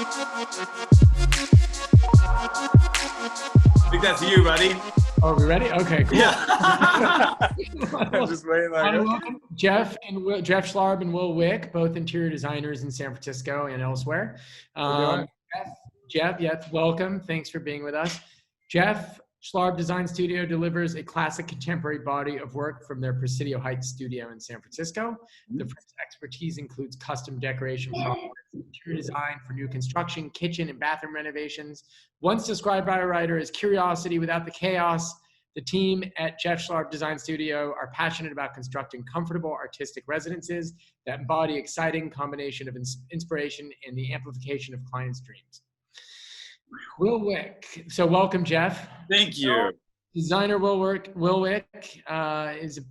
I think that's you, buddy. Are we ready? Okay, cool. Yeah. I'm just waiting like, Welcome Jeff Schlarb and Will Wick, both interior designers in San Francisco and elsewhere. Jeff, yes, welcome. Thanks for being with us. Jeff Schlarb Design Studio delivers a classic contemporary body of work from their Presidio Heights studio in San Francisco. The firm's expertise includes custom decoration projects, interior design for new construction, kitchen and bathroom renovations. Once described by a writer as curiosity without the chaos, the team at Jeff Schlarb Design Studio are passionate about constructing comfortable artistic residences that embody exciting combination of inspiration and the amplification of clients' dreams. Will Wick. So welcome, Jeff. Thank you. Designer Will Wick is a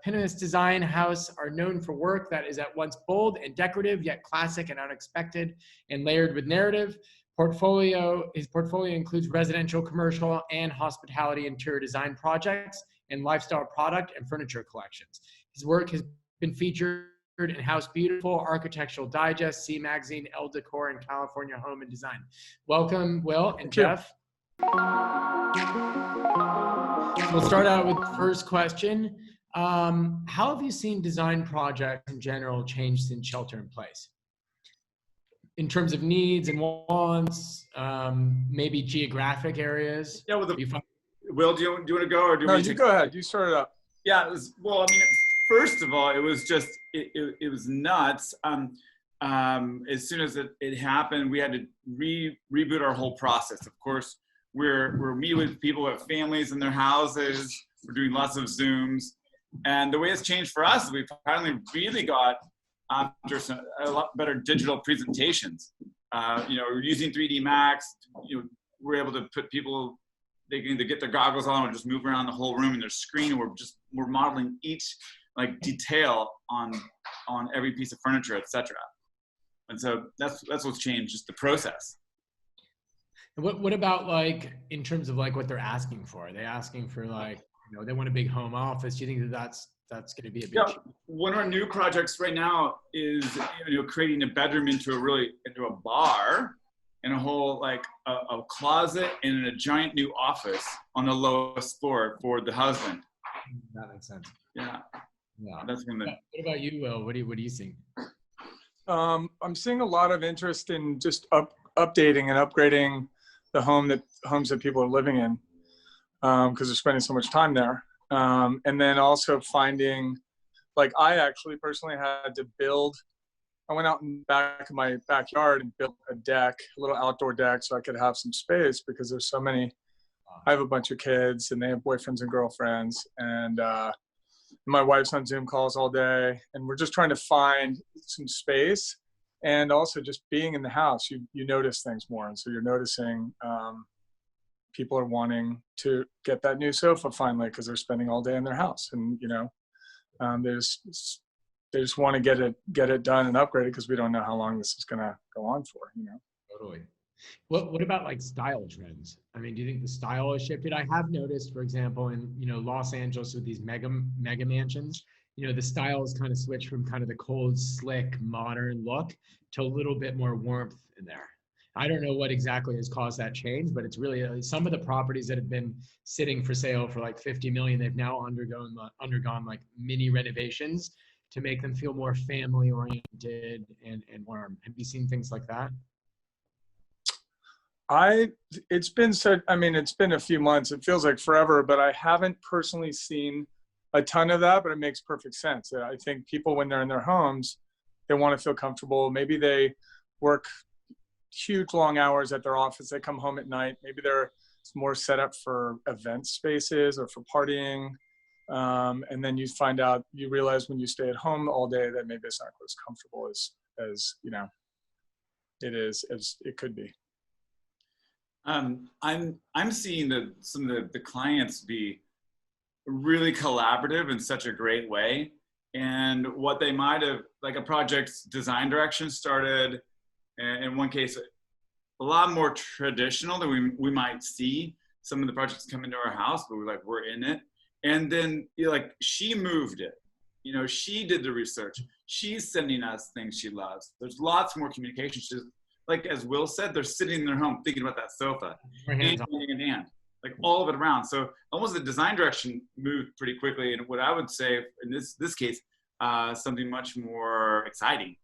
Pinnamus Design House are known for work that is at once bold and decorative, yet classic and unexpected, and layered with narrative. His portfolio includes residential, commercial, and hospitality interior design projects and lifestyle product and furniture collections. His work has been featured in House Beautiful, Architectural Digest, C Magazine, Elle Decor, and California Home and Design. Welcome, Will and Jeff. We'll start out with the first question. How have you seen design projects in general change since shelter in place? In terms of needs and wants, maybe geographic areas? Yeah, Will, do you want to go or do no, we? You go ahead. You start it up. Yeah, first of all, it was just, it was nuts. As soon as it happened, we had to reboot our whole process. Of course, we're meeting with people who have families in their houses. We're doing lots of Zooms. And the way it's changed for us is we finally really got after a lot better digital presentations. We're using 3D Max. We're able to put people, they can either get their goggles on or just move around the whole room in their screen. And we're modeling each detail on every piece of furniture, etc. And so that's what's changed, just the process. And what about in terms of what they're asking for? Are they asking for they want a big home office? Do you think that's going to be a big change? One of our new projects right now is creating a bedroom into a bar, and a whole a closet and a giant new office on the lowest floor for the husband. That makes sense. Yeah. That's What about you, Will? What do you think? I'm seeing a lot of interest in just updating and upgrading the homes that people are living in, because they're spending so much time there. And then also finding, I actually personally had to I went out in back of my backyard and built a little outdoor deck so I could have some space, because there's so many, I have a bunch of kids and they have boyfriends and girlfriends, and my wife's on Zoom calls all day, and we're just trying to find some space. And also just being in the house, you notice things more. And so you're noticing people are wanting to get that new sofa finally because they're spending all day in their house, and they just want to get it done and upgraded, because we don't know how long this is going to go on for. Totally. What about style trends? I mean, do you think the style has shifted? I have noticed, for example, in Los Angeles with these mega mansions, the style has kind of switched from kind of the cold, slick, modern look to a little bit more warmth in there. I don't know what exactly has caused that change, but it's really some of the properties that have been sitting for sale for $50 million, they've now undergone mini renovations to make them feel more family oriented and warm. Have you seen things like that? It's been a few months. It feels like forever, but I haven't personally seen a ton of that, but it makes perfect sense. I think people, when they're in their homes, they want to feel comfortable. Maybe they work huge long hours at their office. They come home at night. Maybe they're more set up for event spaces or for partying. And then you realize when you stay at home all day that maybe it's not quite as comfortable as it could be. I'm seeing some of the clients be really collaborative in such a great way. And what they might have, a project's design direction started, in one case, a lot more traditional than we might see. Some of the projects come into our house, but we're in it. And then she moved it. She did the research. She's sending us things she loves. There's lots more communication. like as Will said, they're sitting in their home thinking about that sofa, Your hands on. hand in hand, like all of it around. So almost the design direction moved pretty quickly. And what I would say in this case, something much more exciting.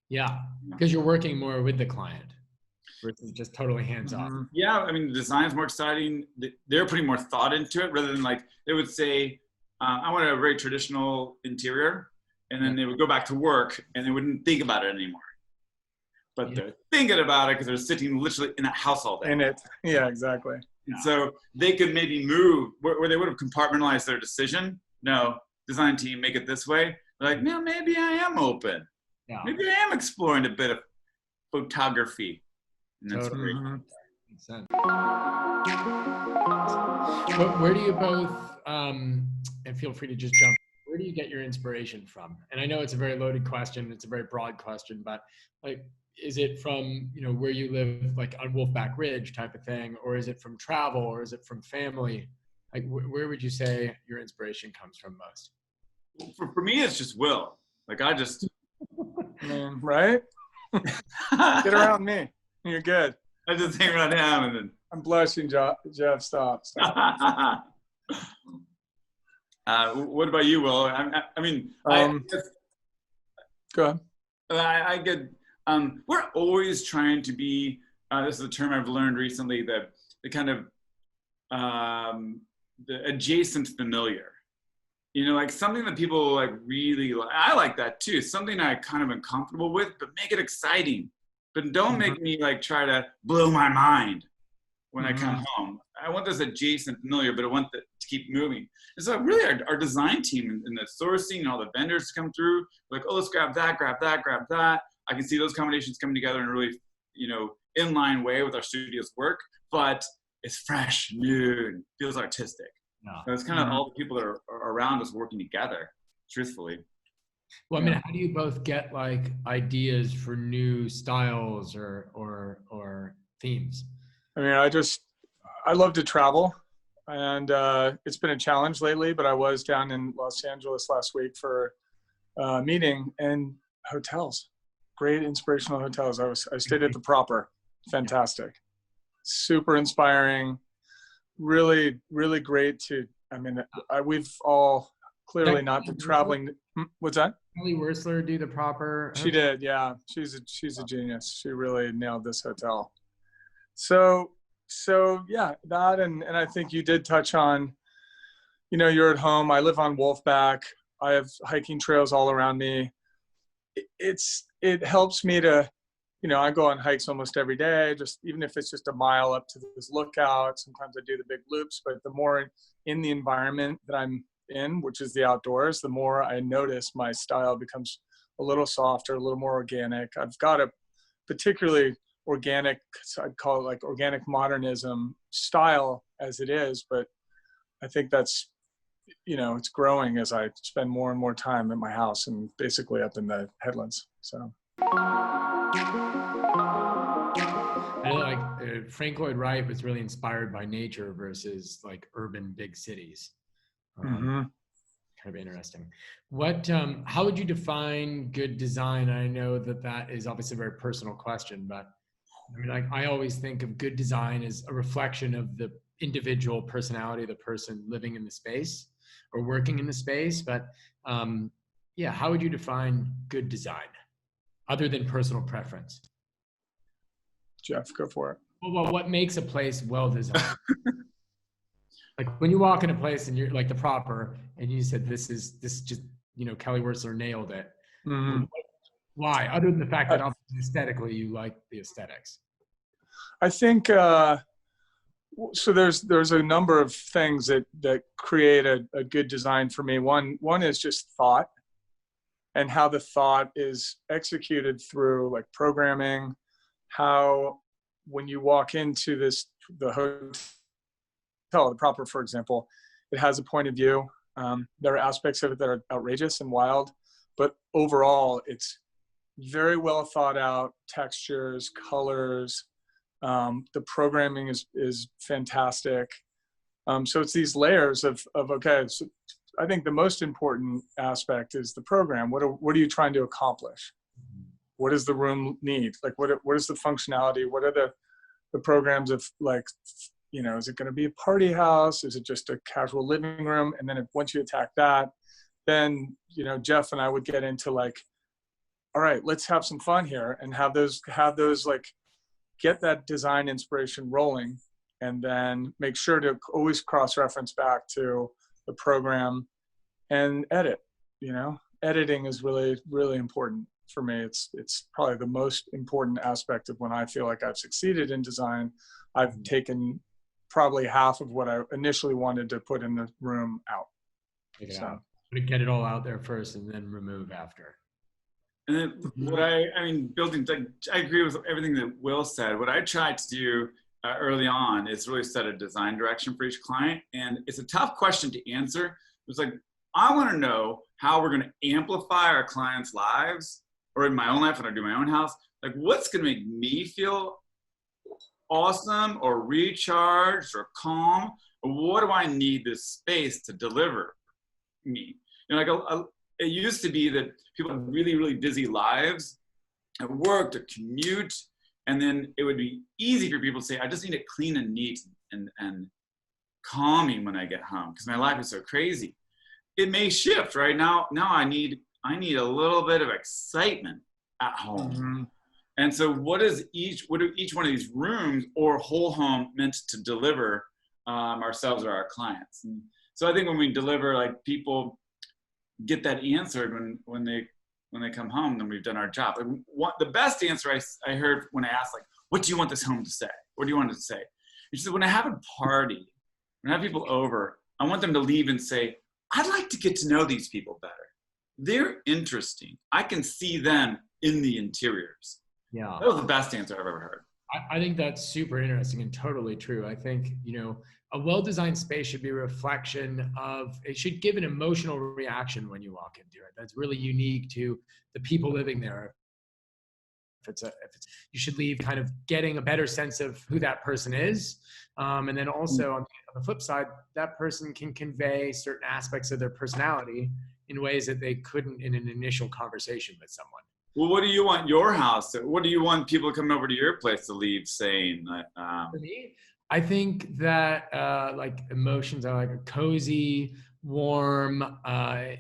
Yeah, because you're working more with the client versus just totally hands off. Yeah, I mean, the design's more exciting. They're putting more thought into it rather than like they would say, I want a very traditional interior, and then they would go back to work and they wouldn't think about it anymore. But they're thinking about it because they're sitting literally in that house all day. In it. Yeah, exactly. And so they could maybe move where they would have compartmentalized their decision. No, design team, make it this way. They're like, no, maybe I am open. Yeah. Maybe I am exploring a bit of photography. And that's Totally. great. Makes sense. But where do you both, and feel free to just jump, where do you get your inspiration from? And I know it's a very loaded question, it's a very broad question, but like, is it from, you know, where you live, like on Wolfback Ridge type of thing, or is it from travel, or is it from family? Like, where would you say your inspiration comes from most? For me, it's just Will. Like I just, Right? Get around me. You're good. I just hang around him and then. I'm blushing, Jeff. Stop. What about you, Will? I mean, go ahead. I get. We're always trying to be. This is a term I've learned recently. The kind of the adjacent familiar. You know, like something that people like really. I like that too. Something I kind of am comfortable with, but make it exciting. But don't make me like try to blow my mind when I come home. I want this adjacent familiar, but I want to keep moving. And so really our design team and the sourcing and all the vendors come through, like, oh, let's grab that, grab that, grab that. I can see those combinations coming together in a really, you know, inline way with our studio's work, but it's fresh, new, and feels artistic. No. So it's kind of all the people that are around us working together, truthfully. Well, I mean, how do you both get like ideas for new styles or themes? I mean, I love to travel, and it's been a challenge lately, but I was down in Los Angeles last week for a meeting, and hotels, great inspirational hotels. I stayed at the Proper, fantastic, super inspiring, really, really great to, I mean, we've all clearly not been traveling. What's that? Kelly Wersler do the Proper? She did, yeah. She's a genius. She really nailed this hotel. So yeah, that and I think you did touch on, you know, you're at home. I live on Wolfback. I have hiking trails all around me. It helps me to, you know, I go on hikes almost every day, just even if it's just a mile up to this lookout. Sometimes I do the big loops, but the more in the environment that I'm in, which is the outdoors, the more I notice my style becomes a little softer, a little more organic. I've got a particularly organic, I'd call it like organic modernism style as it is, but I think that's, you know, it's growing as I spend more and more time at my house and basically up in the headlands. So I know, like Frank Lloyd Wright was really inspired by nature versus like urban big cities. Kind of interesting. What, how would you define good design? I know that is obviously a very personal question, but I mean, I always think of good design as a reflection of the individual personality of the person living in the space or working in the space. But yeah, how would you define good design other than personal preference? Jeff, go for it. Well, what makes a place well designed? Like when you walk in a place and you're like the Proper, and you said this just, you know, Kelly Wersler nailed it. Why? Other than the fact that obviously aesthetically you like the aesthetics. I think so. There's a number of things that create a good design for me. One is just thought, and how the thought is executed through like programming. How when you walk into the hotel, the Proper, for example, it has a point of view. There are aspects of it that are outrageous and wild, but overall it's very well thought out, textures, colors. The programming is fantastic. So it's these layers of okay, so I think the most important aspect is the program. What are you trying to accomplish? what does the room need? Like, what is the functionality? What are the programs of, like, you know, is it going to be a party house? Is it just a casual living room? And then once you attack that, then, you know, Jeff and I would get into like, all right, let's have some fun here and have those like, get that design inspiration rolling, and then make sure to always cross-reference back to the program and edit. You know, editing is really, really important for me. It's probably the most important aspect of when I feel like I've succeeded in design. I've taken probably half of what I initially wanted to put in the room out. Take it out. Get it all out there first and then remove after. And then what I mean, building, I agree with everything that Will said. What I tried to do early on is really set a design direction for each client. And it's a tough question to answer. It's like, I want to know how we're going to amplify our clients' lives, or in my own life when I do my own house, like what's going to make me feel awesome or recharged or calm, or what do I need this space to deliver me? You know, like it used to be that people had really, really busy lives at work, to commute, and then it would be easy for people to say, I just need it clean and neat and calming when I get home because my life is so crazy. It may shift right now. Now I need a little bit of excitement at home. Mm-hmm. And so what do each one of these rooms or whole home meant to deliver ourselves or our clients? And so I think when we deliver, like, people get that answered when they come home, then we've done our job. Like, the best answer I heard when I asked, like, what do you want this home to say? What do you want it to say? She said, when I have a party, when I have people over, I want them to leave and say, I'd like to get to know these people better. They're interesting. I can see them in the interiors. Yeah. That was the best answer I've ever heard. I think that's super interesting and totally true. I think, you know, a well-designed space should be a reflection of, it should give an emotional reaction when you walk into it. That's really unique to the people living there. You should leave kind of getting a better sense of who that person is. And then also on the flip side, that person can convey certain aspects of their personality in ways that they couldn't in an initial conversation with someone. Well, what do you want your house? What do you want people coming over to your place to leave saying? For me, I think that like emotions are like a cozy, warm,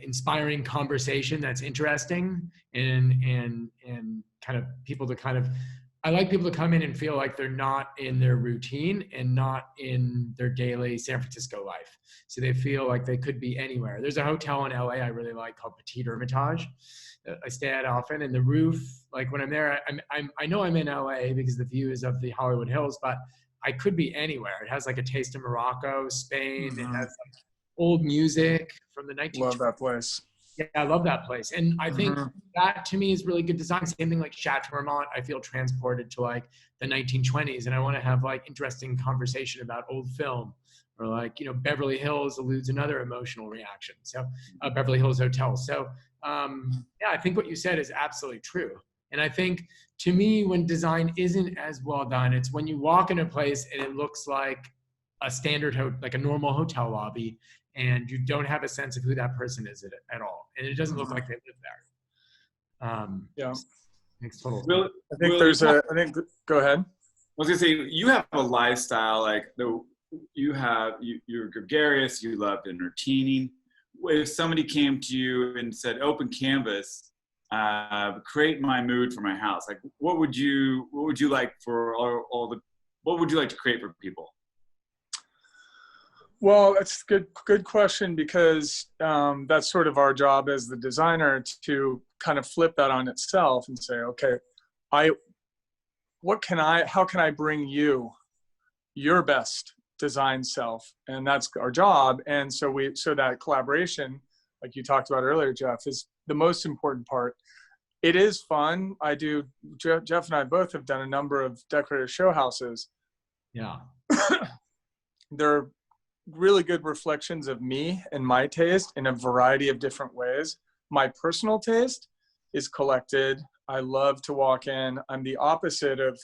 inspiring conversation that's interesting and kind of people to kind of, I like people to come in and feel like they're not in their routine and not in their daily San Francisco life. So they feel like they could be anywhere. There's a hotel in LA I really like called Petit Hermitage. I stay at often, and the roof, like when I'm there, I know I'm in LA because the view is of the Hollywood Hills, but I could be anywhere. It has like a taste of Morocco, Spain. Mm-hmm. It has like old music from the 1920s. Love that place. Yeah, I love that place. And I think that to me is really good design. Same thing like Chateau Marmont. I feel transported to like the 1920s, and I want to have like interesting conversation about old film, or like, you know, Beverly Hills eludes another emotional reaction. So Beverly Hills Hotel. So yeah, I think what you said is absolutely true. And I think to me, when design isn't as well done, it's when you walk in a place and it looks like a standard, like a normal hotel lobby, and you don't have a sense of who that person is at all. And it doesn't look like they live there. Yeah. Makes total sense. Will, I think go ahead. I was gonna say, you have a lifestyle, like you're gregarious, you love entertaining. If somebody came to you and said, open canvas, create my mood for my house, like what would you like for what would you like to create for people? Well, that's a good question, because that's sort of our job as the designer, to kind of flip that on itself and say, okay, how can I bring you your best design self? And that's our job. And so that collaboration, like you talked about earlier, Jeff, is the most important part. It is fun. Jeff and I both have done a number of decorative show houses. Yeah. They're really good reflections of me and my taste in a variety of different ways. My personal taste is collected. I love to walk in. I'm the opposite of,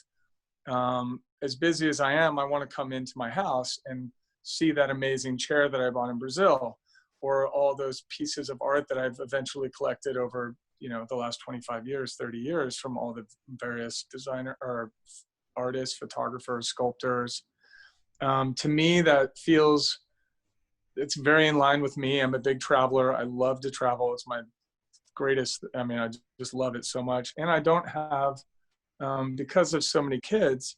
as busy as I am, I want to come into my house and see that amazing chair that I bought in Brazil, or all those pieces of art that I've eventually collected over, the last 25 years, 30 years from all the various designer or artists, photographers, sculptors. To me, it's very in line with me. I'm a big traveler. I love to travel. It's my greatest. I mean, I just love it so much. And I don't have, because of so many kids,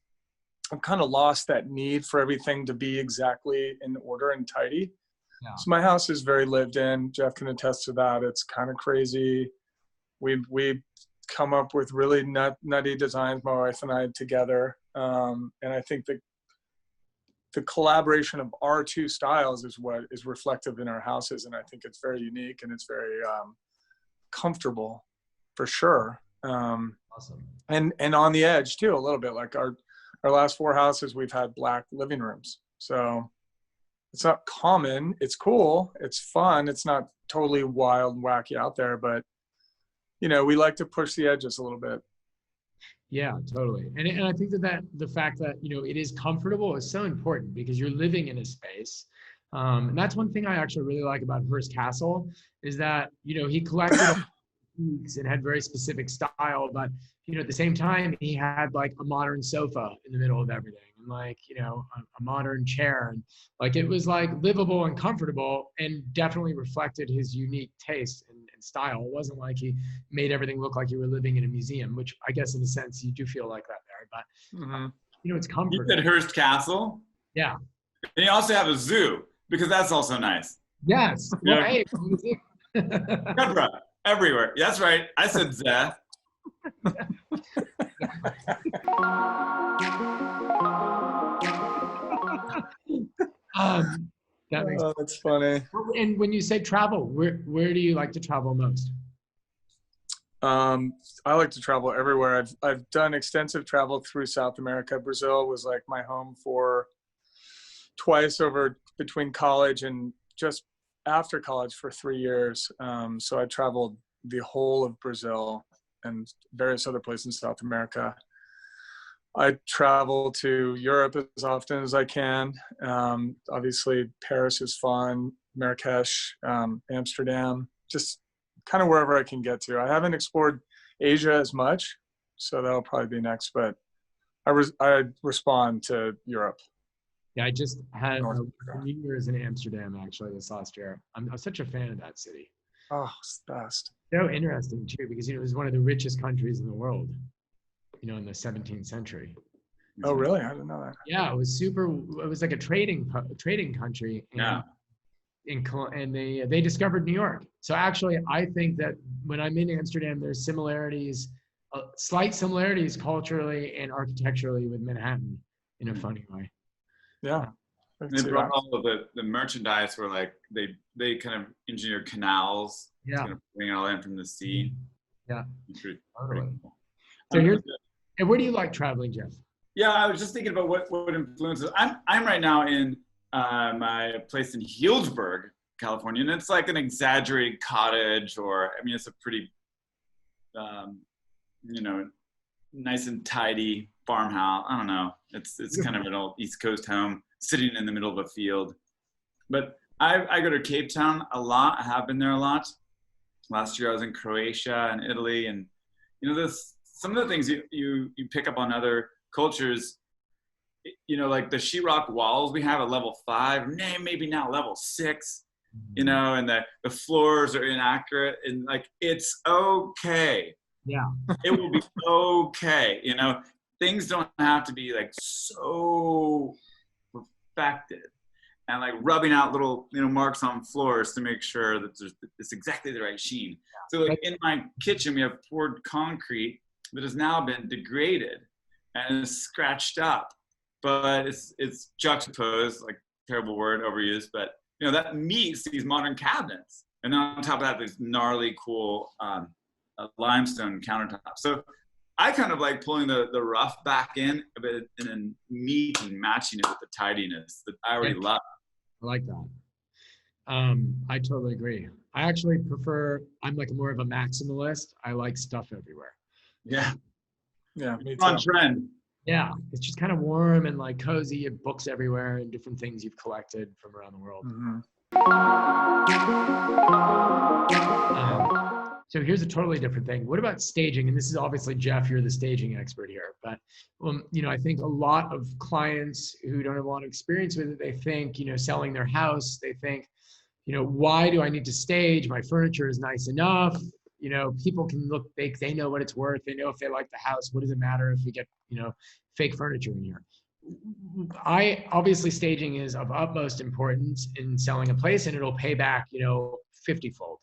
I've kind of lost that need for everything to be exactly in order and tidy. Yeah. So my house is very lived in. Jeff can attest to that. It's kind of crazy. We come up with really nutty designs, my wife and I together. And I think the collaboration of our two styles is what is reflective in our houses. And I think it's very unique and it's very comfortable for sure. Awesome. And on the edge too, a little bit. Like our last 4 houses, we've had black living rooms. So it's not common. It's cool. It's fun. It's not totally wild and wacky out there, but we like to push the edges a little bit. Yeah, totally. And I think that the fact that, it is comfortable is so important because you're living in a space. And that's one thing I actually really like about Hearst Castle is that, he collected and had very specific style, but, at the same time, he had like a modern sofa in the middle of everything and like, a modern chair. And like, it was like livable and comfortable and definitely reflected his unique taste and style. It wasn't like he made everything look like you were living in a museum, which I guess in a sense you do feel like that there, but it's comfortable. You said Hearst Castle? Yeah. And you also have a zoo because that's also nice. Yes. Well, hey, Zebra everywhere. That's right. I said Zeth. That makes sense. That's funny. And when you say travel, where do you like to travel most? I like to travel everywhere. I've done extensive travel through South America. Brazil was like my home for twice over between college and just after college for 3 years. So I traveled the whole of Brazil and various other places in South America. I travel to Europe as often as I can. Obviously, Paris is fun, Marrakesh, Amsterdam, just kind of wherever I can get to. I haven't explored Asia as much, so that'll probably be next, but I respond to Europe. Yeah, I just had New Year's in Amsterdam, actually, this last year. I'm such a fan of that city. Oh, it's the best. So interesting, too, because it was one of the richest countries in the world. In the 17th century. Oh, really? I didn't know that. Yeah, it was like a trading country. And, yeah. And they discovered New York. So actually, I think that when I'm in Amsterdam, there's similarities, slight similarities culturally and architecturally with Manhattan in a funny way. Yeah. They brought all of the merchandise where like they kind of engineer canals. Yeah. To bring it all in from the sea. Yeah. Pretty cool. So and where do you like traveling, Jeff? Yeah, I was just thinking about what influences. I'm right now in my place in Healdsburg, California, and it's like an exaggerated cottage, it's a pretty, nice and tidy farmhouse. I don't know. It's kind of an old East Coast home sitting in the middle of a field. But I go to Cape Town a lot. I have been there a lot. Last year I was in Croatia and Italy, and some of the things you pick up on other cultures, like the sheetrock walls we have at level 5, maybe now level 6, and the floors are inaccurate, and like, it's okay. Yeah. It will be okay. Things don't have to be like so perfected and like rubbing out little, marks on floors to make sure that it's exactly the right sheen. So like in my kitchen, we have poured concrete that has now been degraded and is scratched up, but it's juxtaposed, like, terrible word, overused, but that meets these modern cabinets. And then on top of that, there's gnarly, cool limestone countertops. So I kind of like pulling the rough back in a bit and then meeting and matching it with the tidiness that I already love. I like that. I totally agree. I actually I'm like more of a maximalist. I like stuff everywhere. Yeah. Yeah, me too. On trend. Yeah, it's just kind of warm and like cozy. You have books everywhere and different things you've collected from around the world. Mm-hmm. So here's a totally different thing. What about staging? And this is obviously, Jeff, you're the staging expert here. But, I think a lot of clients who don't have a lot of experience with it, they think, selling their house, they think, why do I need to stage? My furniture is nice enough. People can look, they know what it's worth. They know if they like the house. What does it matter if we get, fake furniture in here? Obviously staging is of utmost importance in selling a place, and it'll pay back, 50-fold.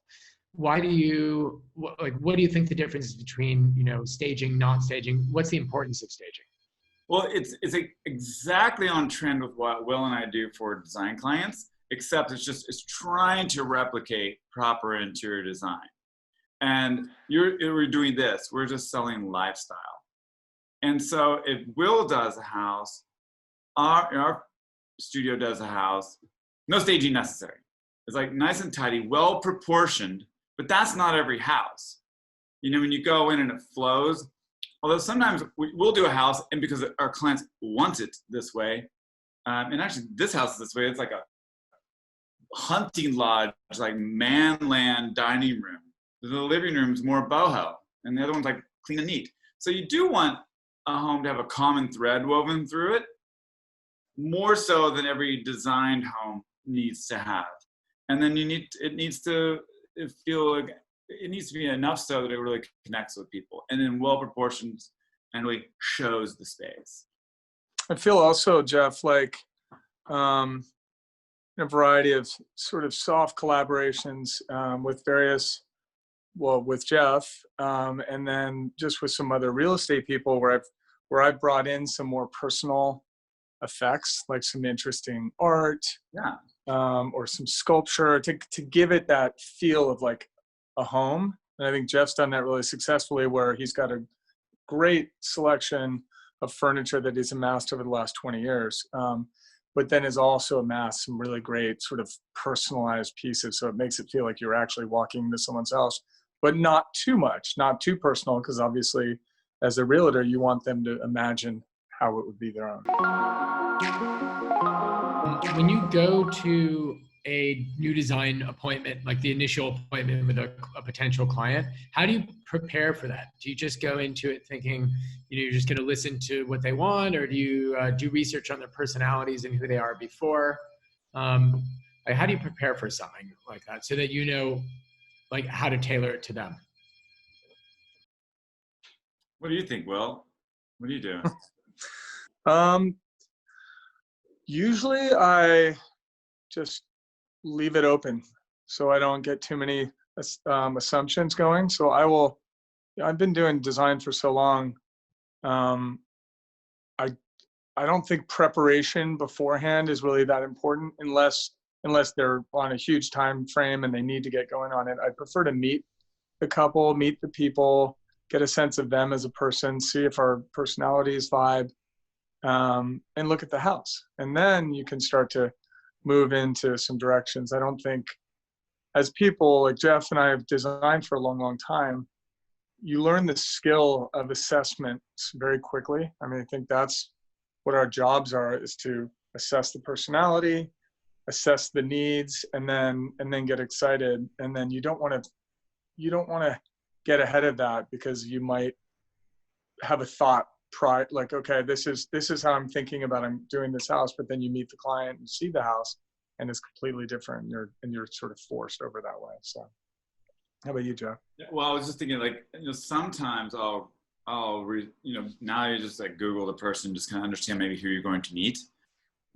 What do you think the difference is between, staging, not staging? What's the importance of staging? Well, it's exactly on trend with what Will and I do for design clients, except it's trying to replicate proper interior design. And we're doing this, we're just selling lifestyle. And so if Will does a house, our studio does a house, no staging necessary. It's like nice and tidy, well proportioned, but that's not every house. When you go in and it flows, although sometimes we'll do a house and because our clients want it this way, and actually this house is this way, it's like a hunting lodge, like manland dining room. The living room's more boho, and the other one's like clean and neat. So you do want a home to have a common thread woven through it, more so than every designed home needs to have. And then it needs to feel like it needs to be enough so that it really connects with people, and then well proportioned and really shows the space. I feel also, Jeff, like a variety of sort of soft collaborations with Jeff, and then just with some other real estate people where I've brought in some more personal effects, like some interesting art, or some sculpture to give it that feel of like a home. And I think Jeff's done that really successfully, where he's got a great selection of furniture that he's amassed over the last 20 years. But then has also amassed some really great sort of personalized pieces. So it makes it feel like you're actually walking into someone's house, but not too much, not too personal, because obviously as a realtor, you want them to imagine how it would be their own. When you go to a new design appointment, like the initial appointment with a potential client, how do you prepare for that? Do you just go into it thinking, you're just going to listen to what they want, or do you do research on their personalities and who they are before? How do you prepare for something like that so that you know, like, how to tailor it to them? What do you think, Will? What do you do? Usually I just leave it open so I don't get too many assumptions going. So I've been doing design for so long. I don't think preparation beforehand is really that important unless they're on a huge time frame and they need to get going on it. I prefer to meet the couple, meet the people, get a sense of them as a person, see if our personalities vibe, and look at the house. And then you can start to move into some directions. I don't think, as people like Jeff and I have designed for a long, long time, you learn the skill of assessment very quickly. I mean, I think that's what our jobs are, is to assess the personality, assess the needs, and then get excited. And then you don't want to get ahead of that, because you might have a thought like, okay, this is how I'm thinking about I'm doing this house, but then you meet the client and see the house and it's completely different, and you're sort of forced over that way. So how about you, Jeff? Well, I was just thinking, like, sometimes I'll now you just like Google the person, just kind of understand maybe who you're going to meet.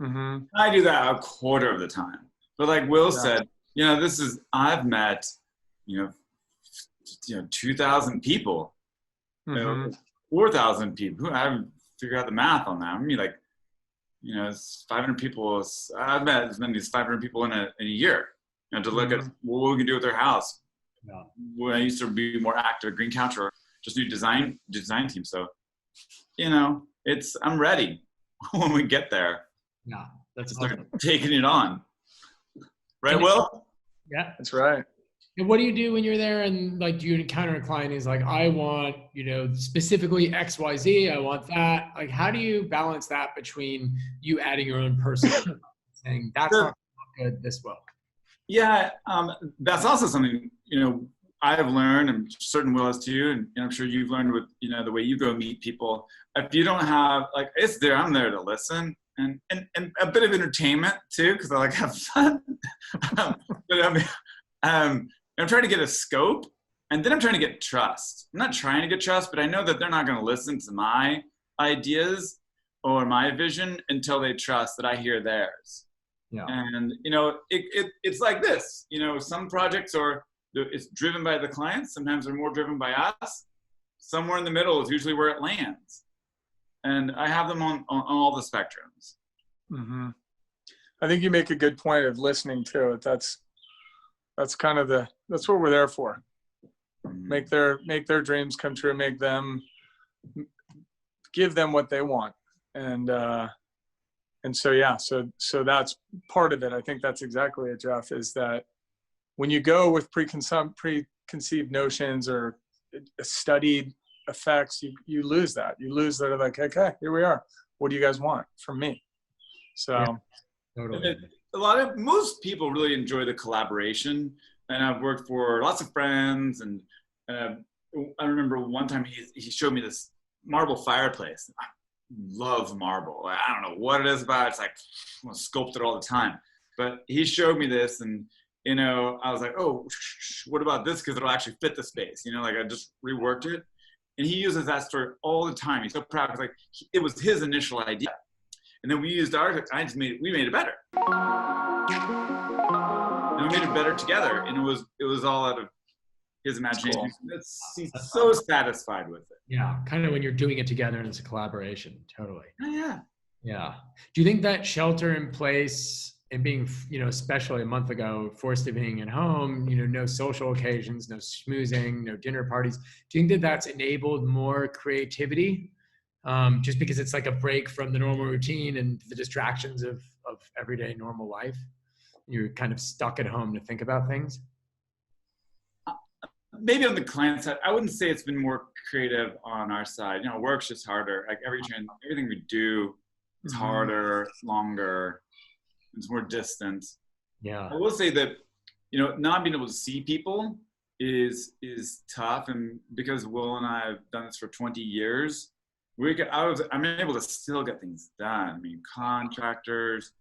Mm-hmm. I do that a quarter of the time, but like Will said, I've met 2,000 people, 4,000 people. I haven't figured out the math on that. I mean, like, 500 people. I've met as many as 500 people in a year. To look at what we can do with their house. Yeah. When I used to be more active at Green Couch or just do design team. So, I'm ready when we get there. Yeah, that's start awesome. Taking it on. Right, Will? Yeah, that's right. And what do you do when you're there, and like, do you encounter a client who's like, I want, specifically XYZ, I want that? Like, how do you balance that between you adding your own person saying that's not good, this will? Yeah, that's also something, I've learned, I'm certain Will has too, and I'm sure you've learned with, the way you go meet people. If you don't have, like, I'm there to listen and a bit of entertainment too, because I like have fun. But I'm trying to get a scope, and then I'm trying to get trust. I'm not trying to get trust, but I know that they're not going to listen to my ideas or my vision until they trust that I hear theirs. Yeah. And it's like this. Some projects it's driven by the clients. Sometimes they're more driven by us. Somewhere in the middle is usually where it lands. And I have them on all the spectrums. Mm-hmm. I think you make a good point of listening too. That's kind of that's what we're there for. Make their dreams come true. Give them what they want. And so, yeah, so that's part of it. I think that's exactly it, Jeff, is that when you go with preconceived notions or studied effects, you lose that. You lose that, like, okay, here we are. What do you guys want from me? So yeah, totally. Most people really enjoy the collaboration, and I've worked for lots of friends, and I remember one time he showed me this marble fireplace. I love marble. I don't know what it is about it. It's like I want to sculpt it all the time. But he showed me this, and I was like, oh, what about this? Because it'll actually fit the space. Like I just reworked it. And he uses that story all the time. He's so proud. It's like it was his initial idea. And then we used ours. We made it better. And we made it better together. And it was all out of his imagination. Cool. He's so satisfied with it. Yeah, kind of when you're doing it together and it's a collaboration. Totally. Oh, yeah. Yeah. Do you think that shelter in place and being, especially a month ago, forced to being at home, no social occasions, no schmoozing, no dinner parties, do you think that that's enabled more creativity? Just because it's like a break from the normal routine and the distractions of everyday normal life? You're kind of stuck at home to think about things? Maybe on the client side, I wouldn't say it's been more creative on our side. Work's just harder. Like everything we do is harder, it's longer, it's more distant. Yeah. I will say that, not being able to see people is tough. And because Will and I have done this for 20 years, I'm able to still get things done. I mean, contractors,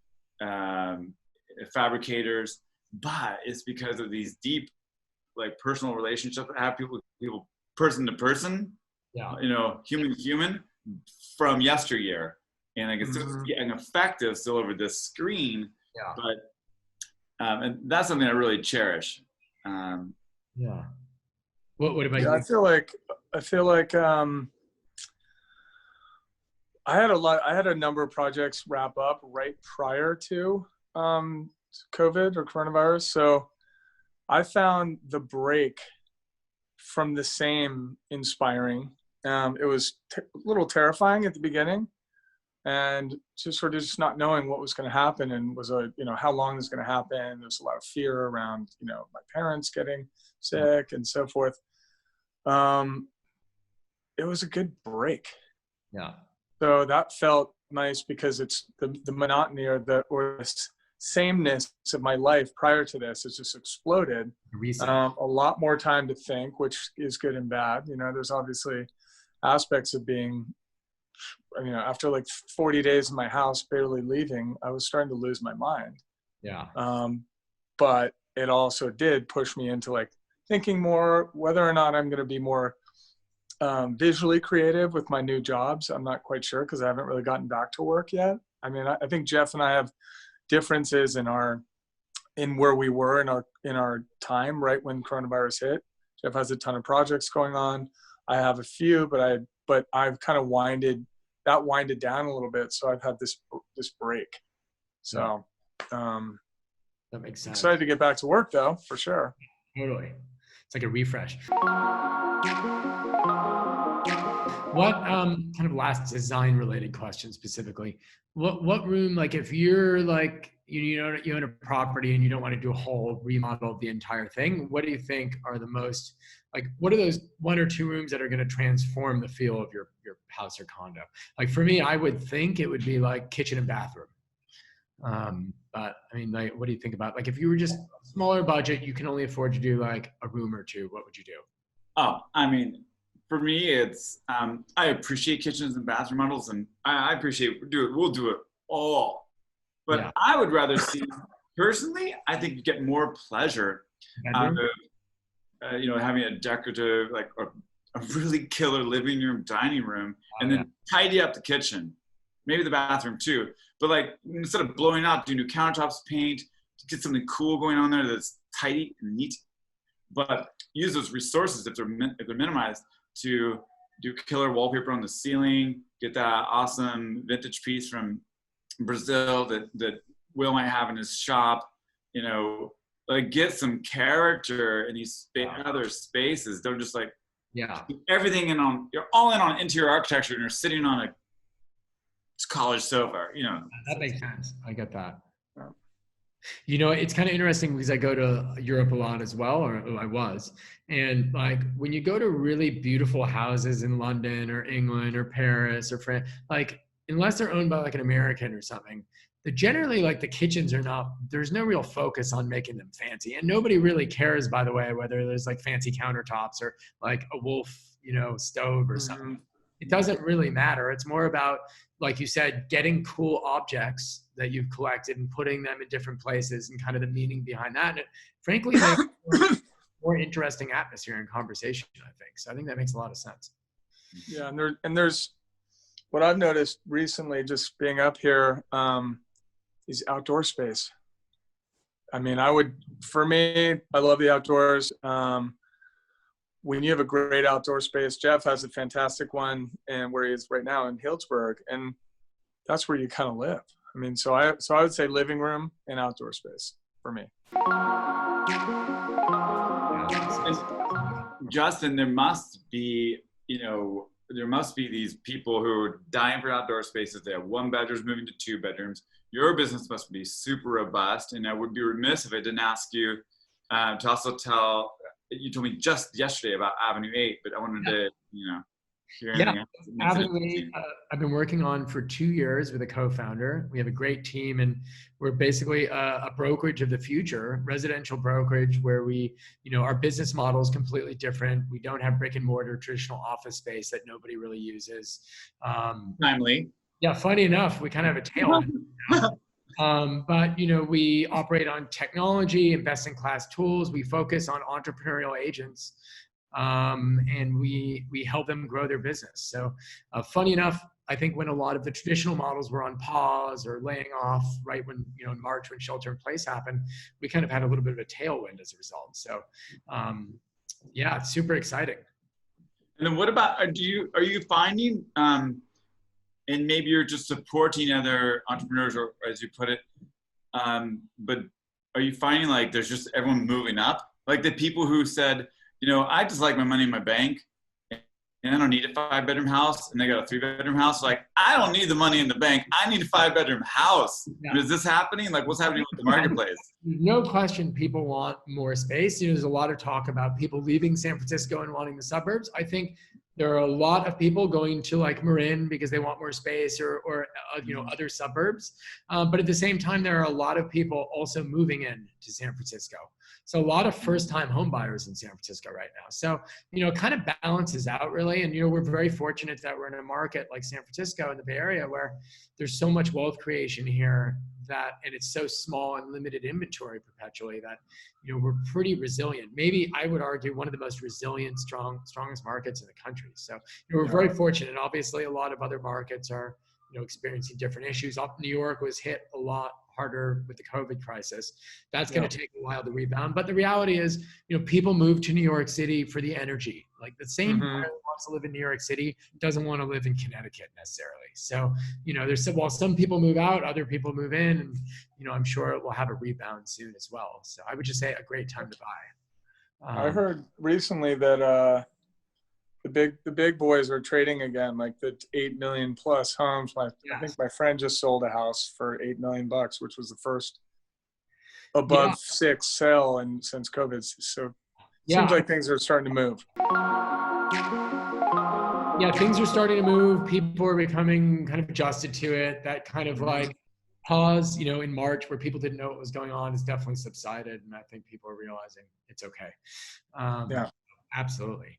fabricators, but it's because of these deep, like, personal relationships I have people person to person, human to human from yesteryear. And I can still get an effective still over this screen. Yeah. But and that's something I really cherish. Yeah. What about you? I feel like I had a number of projects wrap up right prior to COVID or coronavirus. So I found the break from the same inspiring. It was a little terrifying at the beginning, and just sort of just not knowing what was going to happen and how long this was going to happen. There's a lot of fear around, my parents getting sick and so forth. It was a good break. Yeah. So that felt nice because it's the monotony or the sameness of my life prior to this has just exploded. A lot more time to think, which is good and bad. There's obviously aspects of being, after like 40 days in my house, barely leaving, I was starting to lose my mind. Yeah. But it also did push me into like thinking more whether or not I'm going to be more visually creative with my new jobs. I'm not quite sure because I haven't really gotten back to work yet. I mean, I think Jeff and I have differences in where we were in our time right when coronavirus hit. Jeff has a ton of projects going on. I have a few, but I've kind of winded down a little bit. So I've had this break. So that makes sense. Excited to get back to work though, for sure. Totally. It's like a refresh. What kind of last design related question specifically? What room, like if you're like, you own a property and you don't want to do a whole remodel of the entire thing, what do you think are the most, like, what are those 1 or 2 rooms that are going to transform the feel of your house or condo? Like for me, I would think it would be like kitchen and bathroom. But I mean, like, what do you think about, like, if you were just smaller budget, you can only afford to do like a room or two, what would you do? Oh, I mean, for me, it's I appreciate kitchens and bathroom models, and I appreciate we'll do it all. But Yeah. I would rather see, personally, I think you get more pleasure out Bedroom? of having a decorative, like a really killer living room, dining room, Oh, and yeah. then tidy up the kitchen, maybe the bathroom too. But like instead of blowing up, do new countertops, paint, get something cool going on there that's tidy and neat. But use those resources if they're minimized to do killer wallpaper on the ceiling, get that awesome vintage piece from Brazil that Will might have in his shop, like get some character in these other spaces. Don't just like Yeah. everything you're all in on interior architecture and you're sitting on a college sofa, That makes sense. I get that. It's kind of interesting because I go to Europe a lot as well, or I was. And like when you go to really beautiful houses in London or England or Paris or France, like unless they're owned by like an American or something, they're generally like the kitchens there's no real focus on making them fancy. And nobody really cares, by the way, whether there's like fancy countertops or like a Wolf, stove or something. It doesn't really matter. It's more about, like you said, getting cool objects that you've collected and putting them in different places and kind of the meaning behind that. And it frankly makes more interesting atmosphere and conversation, I think. So I think that makes a lot of sense. Yeah, and there's what I've noticed recently, just being up here, is outdoor space. I mean, for me, I love the outdoors. When you have a great outdoor space, Jeff has a fantastic one, and where he is right now in Healdsburg, and that's where you kind of live. I mean, so I would say living room and outdoor space for me. And Justin, there must be these people who are dying for outdoor spaces. They have one bedrooms moving to two bedrooms. Your business must be super robust, and I would be remiss if I didn't ask you to also tell. You told me just yesterday about Avenue 8, but I wanted to, hear anything else. Avenue 8, I've been working on for 2 years with a co-founder. We have a great team, and we're basically a brokerage of the future, residential brokerage, where we, our business model is completely different. We don't have brick and mortar traditional office space that nobody really uses. Timely. Yeah, funny enough, we kind of have a tail end. But we operate on technology and best-in-class tools. We focus on entrepreneurial agents, and we help them grow their business. So, funny enough, I think when a lot of the traditional models were on pause or laying off, right when in March when shelter in place happened, we kind of had a little bit of a tailwind as a result. So, yeah, it's super exciting. And then what about are you finding? And maybe you're just supporting other entrepreneurs, or as you put it, but are you finding like there's just everyone moving up? Like the people who said, I just like my money in my bank and I don't need a 5-bedroom house, and they got a 3-bedroom house. Like, I don't need the money in the bank. I need a 5-bedroom house. Yeah. Is this happening? Like, what's happening with the marketplace? No question people want more space. There's a lot of talk about people leaving San Francisco and wanting the suburbs. I think there are a lot of people going to like Marin because they want more space or other suburbs. But at the same time, there are a lot of people also moving in to San Francisco. So a lot of first-time home buyers in San Francisco right now. So, it kind of balances out really. And, we're very fortunate that we're in a market like San Francisco in the Bay Area where there's so much wealth creation here and it's so small and limited inventory perpetually that, we're pretty resilient. Maybe I would argue one of the most resilient, strongest markets in the country. So, we're very fortunate. Obviously, a lot of other markets are, experiencing different issues. New York was hit a lot harder with the COVID crisis. That's going to take a while to rebound. But the reality is, people move to New York City for the energy. Like the same buyer who wants to live in New York City doesn't want to live in Connecticut necessarily. So, while some people move out, other people move in, and, I'm sure it will have a rebound soon as well. So I would just say a great time to buy. I heard recently that the big boys are trading again, like the 8 million plus homes. I think my friend just sold a house for $8 million, which was the first above 6 sale and since COVID. So it seems like things are starting to move. Yeah, things are starting to move. People are becoming kind of adjusted to it. That kind of like pause, in March where people didn't know what was going on has definitely subsided, and I think people are realizing it's okay. Yeah. Absolutely.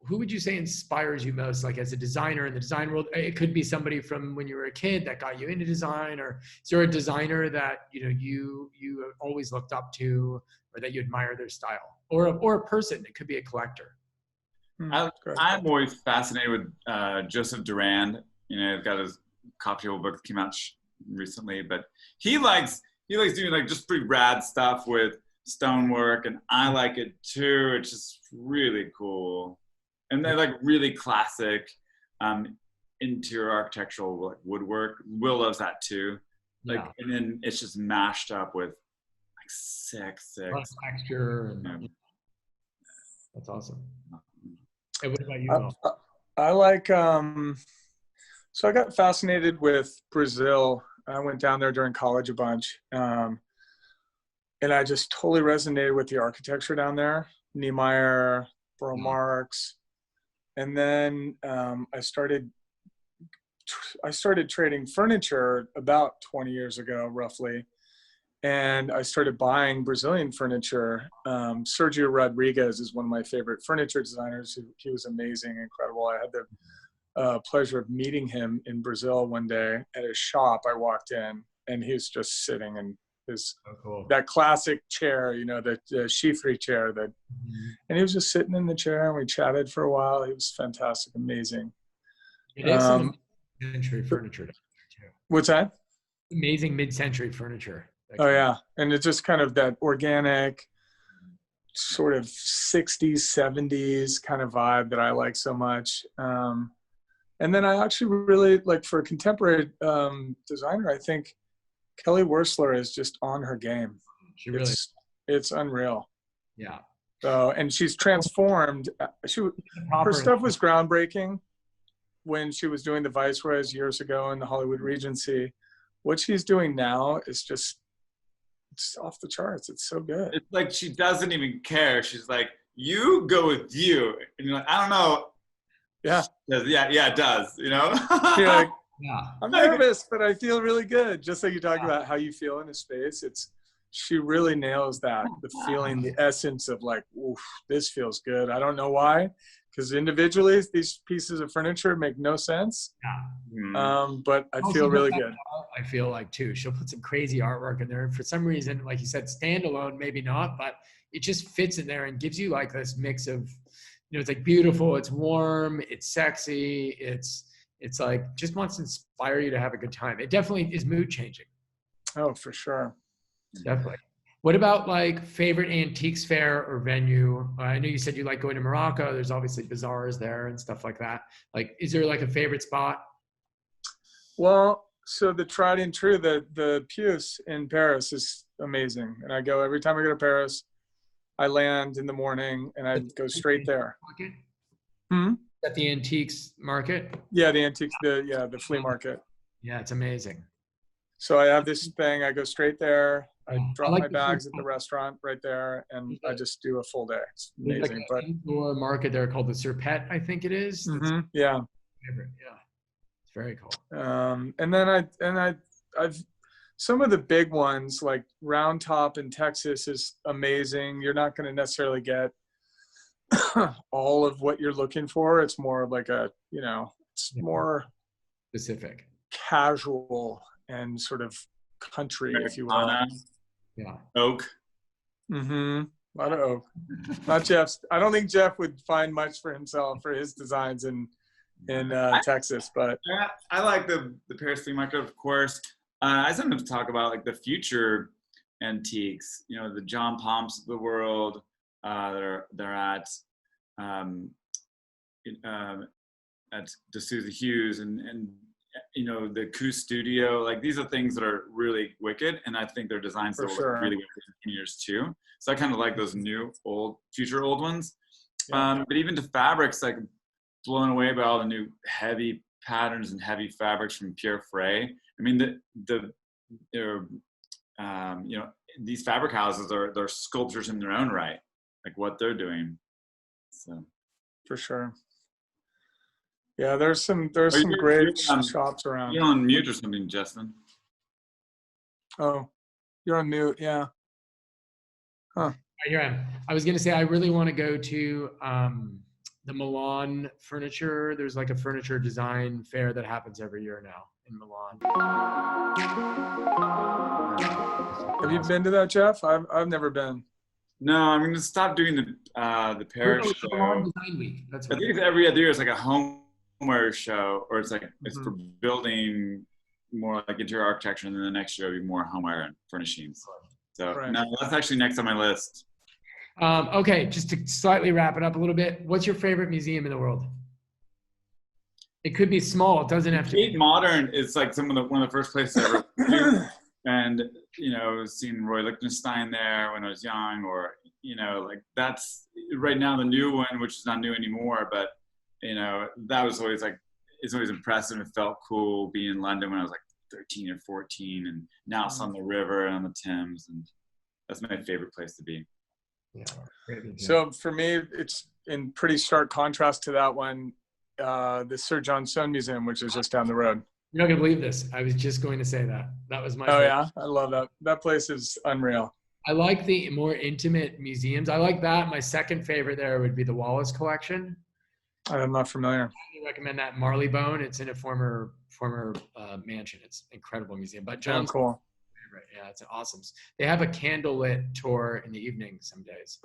Who would you say inspires you most, like as a designer in the design world? It could be somebody from when you were a kid that got you into design, or is there a designer that you always looked up to, or that you admire their style, or a person? It could be a collector. I'm always fascinated with Joseph Durand. He's got his copy of a book that came out recently, but he likes doing like just pretty rad stuff with stonework, and I like it too. It's just really cool. And they're like really classic interior architectural like woodwork. Will loves that too. Like, and then it's just mashed up with like sick texture. That's awesome. Hey, what about you, Will? I like, so I got fascinated with Brazil. I went down there during college a bunch. And I just totally resonated with the architecture down there. Niemeyer, Burl Marx. And then I started trading furniture about 20 years ago, roughly. And I started buying Brazilian furniture. Sergio Rodriguez is one of my favorite furniture designers. He was amazing, incredible. I had the pleasure of meeting him in Brazil one day at his shop. I walked in and he was just sitting in that classic chair, the Schifri chair and he was just sitting in the chair, and we chatted for a while. He was fantastic, amazing. It is some mid-century furniture too. What's that? Amazing mid-century furniture. Oh yeah, and it's just kind of that organic, sort of 60s, 70s kind of vibe that I like so much. And then I actually really like, for a contemporary designer, I think Kelly Wearstler is just on her game. It's unreal. Yeah. So, and she's transformed. Her stuff was groundbreaking when she was doing the Viceroys years ago in the Hollywood Regency. What she's doing now is it's off the charts. It's so good. It's like she doesn't even care. She's like, you go with you. And you're like, I don't know. Yeah. Yeah, it does, You're like, I'm nervous, but I feel really good. Just like you talk about how you feel in a space. She really nails that, the feeling, the essence of like, oof, this feels good. I don't know why, because individually these pieces of furniture make no sense. But I feel really good. I feel like too, she'll put some crazy artwork in there. And for some reason, like you said, standalone, maybe not, but it just fits in there and gives you like this mix of, it's like beautiful, it's warm, it's sexy, it's like just wants to inspire you to have a good time. It definitely is mood changing. Oh, for sure. Definitely. What about like favorite antiques fair or venue? I know you said you like going to Morocco. There's obviously bazaars there and stuff like that. Like, is there like a favorite spot? Well, so the tried and true, the Puce in Paris is amazing. And I go every time I go to Paris, I land in the morning and I go straight there. At the antiques market? Yeah, the antiques, the flea market. Yeah, it's amazing. So I have this thing, I go straight there. I drop my bags at the restaurant right there, and I just do a full day. It's amazing. Like an indoor market there called the Serpette, I think it is. Yeah. It's very cool. And then I've some of the big ones like Round Top in Texas is amazing. You're not going to necessarily get all of what you're looking for. It's more of like it's more specific, casual, and sort of country, if you will. Yeah. Oak. A lot of oak. Not Jeff's. I don't think Jeff would find much for himself for his designs in Texas, but I like the Paris flea market, of course. I sometimes talk about like the future antiques, the John Pomps of the world they're at D'Souza Hughes and the Coup Studio. Like, these are things that are really wicked, and I think their designs will look really wicked in years too. So I kind of like those future old ones. But even to fabrics, like, blown away by all the new heavy patterns and heavy fabrics from Pierre Frey. I mean, these fabric houses they're sculptures in their own right, like what they're doing. So, for sure. Yeah, there's some Oh, great shops around. you're on mute or something, Justin. Oh, you're on mute. Yeah. Huh. Here I am. I was going to say, I really want to go to the Milan furniture. There's like a furniture design fair that happens every year now in Milan. Have you been to that, Jeff? I've never been. No, I'm going to stop doing the Paris show. Milan Design Week. That's I what think it's every other year. It's like a homeware show, or it's like it's for building more like interior architecture, and then the next year will be more homeware and furnishings. So Right. no, that's actually next on my list. Okay, just to slightly wrap it up a little bit, what's your favorite museum in the world? It could be small. It doesn't have to Tate be. Modern is like one of the first places I ever went. And seeing Roy Lichtenstein there when I was young, or like that's right now the new one, which is not new anymore, but that was always like, it's always impressive. It felt cool being in London when I was like 13 or 14, and now it's on the river and on the Thames, and that's my favorite place to be. Yeah. So for me, it's in pretty stark contrast to that one, the Sir John Soane Museum, which is just down the road. You're not gonna believe this. I was just going to say that. That was my. Oh favorite. yeah, I love that. That place is unreal. I like the more intimate museums. I like that. My second favorite there would be the Wallace Collection. I'm not familiar. I recommend that Marleybone. It's in a former mansion. It's an incredible museum. But John's cool. favorite. Yeah, it's awesome. They have a candlelit tour in the evening some days.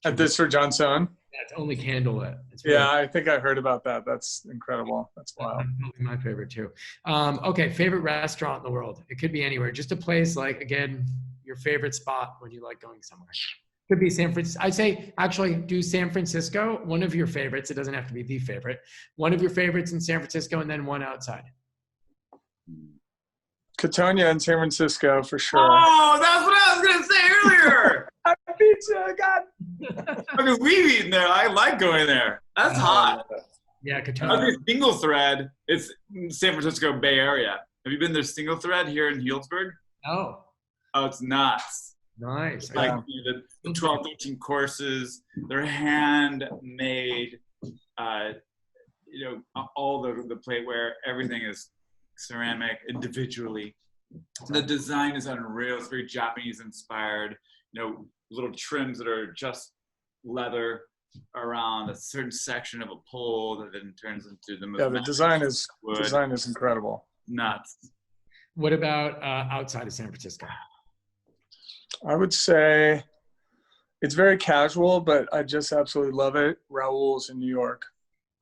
At the Sir John Soane? Yeah, it's only candlelit. It's really, Yeah, I think I heard about that. That's incredible. That's wild. that's probably my favorite too. Okay, favorite restaurant in the world. It could be anywhere. Just a place like, again, your favorite spot when you like going somewhere. Could be San Francisco. I'd say actually do San Francisco. One of your favorites. It doesn't have to be the favorite. One of your favorites in San Francisco, and then one outside. Catania in San Francisco for sure. Oh, that's what I was gonna say earlier. Pizza, God. Because we've eaten there. I like going there. That's hot. Yeah, I Catania. think Single Thread. It's San Francisco Bay Area. Have you been there? Single Thread here in Healdsburg? Oh, Oh, it's nuts. nice. Like Yeah. the 12, 13 courses, they're handmade. All the plateware, everything is ceramic individually. The design is unreal. It's very Japanese inspired. Little trims that are just leather around a certain section of a pole that then turns into the Yeah, the design is incredible. nuts. What about outside of San Francisco? I would say it's very casual, but I just absolutely love it. Raoul's in New York.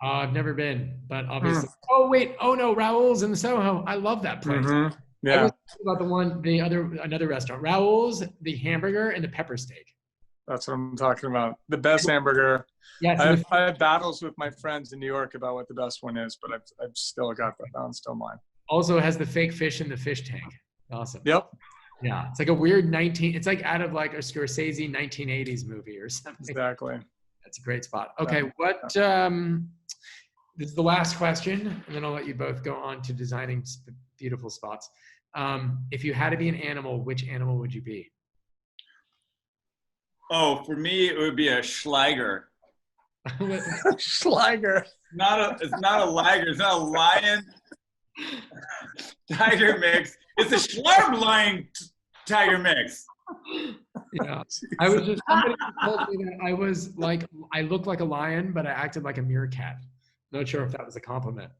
I've never been, but obviously. Oh wait! Oh no, Raoul's in the Soho. I love that place. I Yeah, was thinking about another restaurant. Raoul's, the hamburger and the pepper steak. that's what I'm talking about. The best hamburger. Yes. I have battles with my friends in New York about what the best one is, but I've still got that. That one's still mine. Also has the fake fish in the fish tank. Awesome. Yep. Yeah, it's like a weird it's like out of like a Scorsese 1980s movie or something. Exactly. That's a great spot. Okay, this is the last question, and then I'll let you both go on to designing beautiful spots. If you had to be an animal, which animal would you be? Oh, for me, it would be a Schliger. Schliger. It's not a liger. It's not a lion tiger mix. It's a Schlarb lion tiger mix. Yeah, I was just somebody told me that I was like I looked like a lion, but I acted like a meerkat. Not sure if that was a compliment.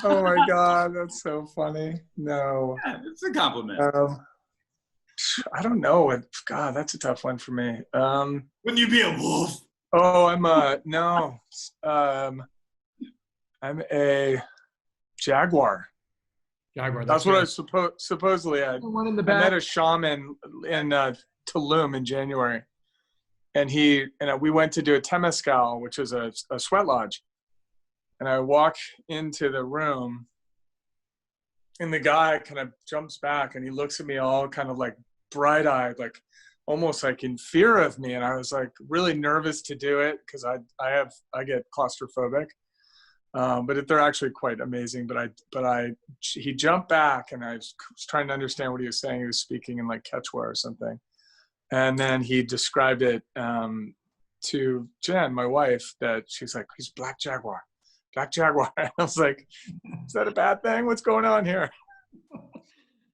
Oh my God, that's so funny. No. Yeah, it's a compliment. I don't know. God, that's a tough one for me. Wouldn't you be a wolf? Oh, no. I'm a jaguar. Jaguar. That's what I supposedly The one in the I back. met a shaman in Tulum in January, and we went to do a temescal, which is a sweat lodge. And I walk into the room, and the guy kind of jumps back, and he looks at me all kind of like bright-eyed, like almost like in fear of me. And I was like really nervous to do it because I get claustrophobic. But they're actually quite amazing. He jumped back, and I was trying to understand what he was saying. He was speaking in like Quechua or something. And then he described it to Jen, my wife, that she's like, he's black jaguar. Black Jaguar. I was like, is that a bad thing? What's going on here?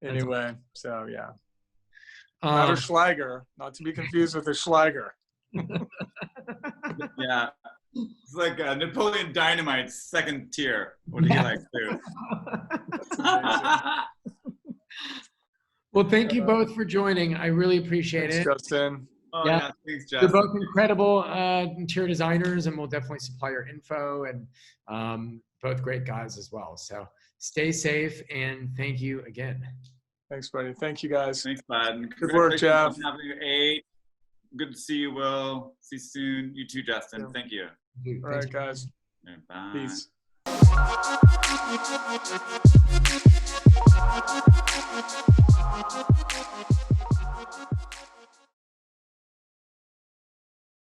Anyway, so yeah. Not a Schlager, not to be confused with a Schlager. Yeah. It's like Napoleon Dynamite's second tier. What do you like to? That's amazing. Well, thank you both for joining. I really appreciate Thanks, it. Justin. Oh, Yeah. yeah. Thanks, You're Justin. both incredible interior designers, and we'll definitely supply your info, and both great guys as well. So stay safe, and thank you again. Thanks, buddy. Thank you, guys. Thanks, bud. Good work, Jeff. Having you, A. Good to see you, Will. See you soon. You too, Justin. Yeah. Thank you. All right, guys. Bye. Peace.